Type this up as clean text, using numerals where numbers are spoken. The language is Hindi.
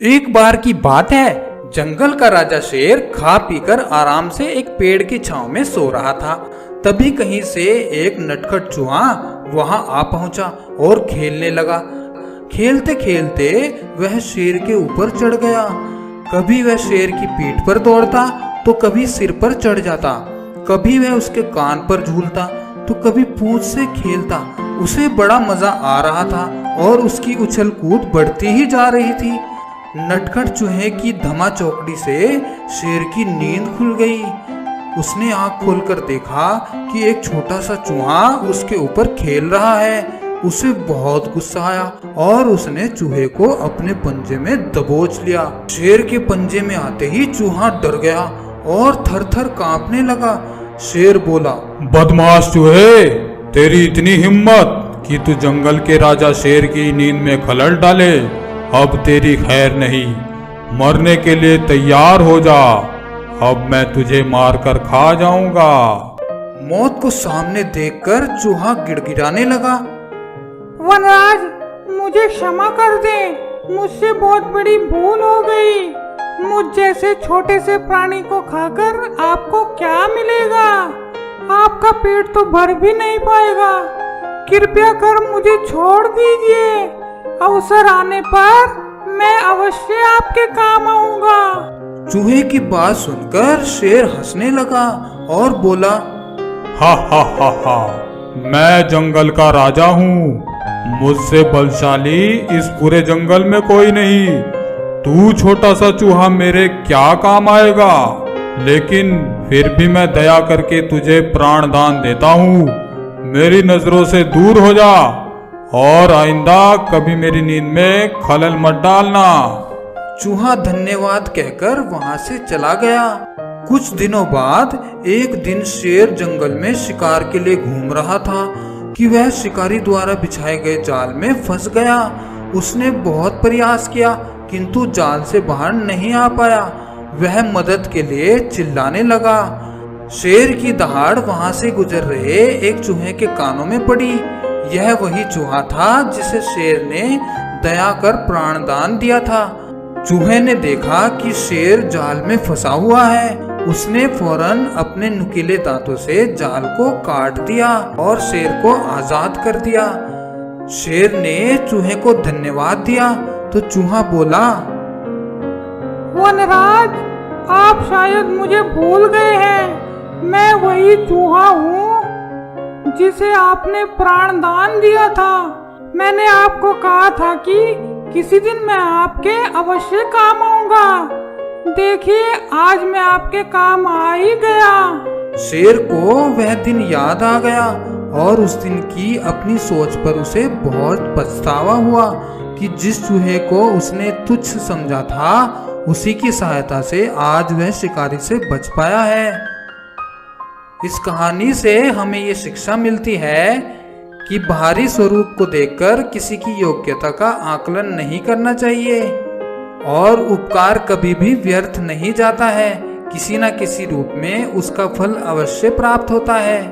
एक बार की बात है, जंगल का राजा शेर खा पीकर आराम से एक पेड़ की छांव में सो रहा था। तभी कहीं से एक नटखट चूहा वहां आ पहुंचा और खेलने लगा। खेलते खेलते वह शेर के ऊपर चढ़ गया। कभी वह शेर की पीठ पर दौड़ता तो कभी सिर पर चढ़ जाता, कभी वह उसके कान पर झूलता तो कभी पूंछ से खेलता। उसे बड़ा मजा आ रहा था और उसकी उछल कूद बढ़ती ही जा रही थी। नटखट चूहे की धमा चौकड़ी से शेर की नींद खुल गई। उसने आंख खोलकर देखा कि एक छोटा सा चूहा उसके ऊपर खेल रहा है। उसे बहुत गुस्सा आया और उसने चूहे को अपने पंजे में दबोच लिया। शेर के पंजे में आते ही चूहा डर गया और थर थर कांपने लगा। शेर बोला, बदमाश चूहे, तेरी इतनी हिम्मत कि तू जंगल के राजा शेर की नींद में खलल डाले। अब तेरी खैर नहीं, मरने के लिए तैयार हो जा। अब मैं तुझे मारकर खा जाऊंगा। मौत को सामने देखकर चूहा गिड़गिड़ाने लगा। वनराज, मुझे क्षमा कर दे, मुझसे बहुत बड़ी भूल हो गई। मुझ जैसे छोटे से प्राणी को खाकर आपको क्या मिलेगा? आपका पेट तो भर भी नहीं पाएगा। कृपया कर मुझे छोड़ दीजिए। अवसर आने पर मैं अवश्य आपके काम आऊंगा। चूहे की बात सुनकर शेर हंसने लगा और बोला, हा हा हा हा, मैं जंगल का राजा हूँ। मुझसे बलशाली इस पूरे जंगल में कोई नहीं। तू छोटा सा चूहा मेरे क्या काम आएगा? लेकिन फिर भी मैं दया करके तुझे प्राण दान देता हूँ। मेरी नजरों से दूर हो जा और आइंदा कभी मेरी नींद में खलल मत डालना। चूहा धन्यवाद कहकर वहां से चला गया। कुछ दिनों बाद एक दिन शेर जंगल में शिकार के लिए घूम रहा था कि वह शिकारी द्वारा बिछाए गए जाल में फंस गया। उसने बहुत प्रयास किया किंतु जाल से बाहर नहीं आ पाया। वह मदद के लिए चिल्लाने लगा। शेर की दहाड़ वहां से गुजर रहे एक चूहे के कानों में पड़ी। यह वही चूहा था जिसे शेर ने दया कर प्राणदान दिया था। चूहे ने देखा कि शेर जाल में फंसा हुआ है। उसने फौरन अपने नुकीले दांतों से जाल को काट दिया और शेर को आजाद कर दिया। शेर ने चूहे को धन्यवाद दिया तो चूहा बोला, वनराज, आप शायद मुझे भूल गए हैं। मैं वही चूहा हूँ जिसे आपने प्राणदान दिया था। मैंने आपको कहा था कि किसी दिन मैं आपके अवश्य काम आऊंगा। देखिए, आज मैं आपके काम आ ही गया। शेर को वह दिन याद आ गया और उस दिन की अपनी सोच पर उसे बहुत पछतावा हुआ कि जिस चूहे को उसने तुच्छ समझा था, उसी की सहायता से आज वह शिकारी से बच पाया है। इस कहानी से हमें ये शिक्षा मिलती है कि बाहरी स्वरूप को देखकर किसी की योग्यता का आकलन नहीं करना चाहिए और उपकार कभी भी व्यर्थ नहीं जाता है। किसी न किसी रूप में उसका फल अवश्य प्राप्त होता है।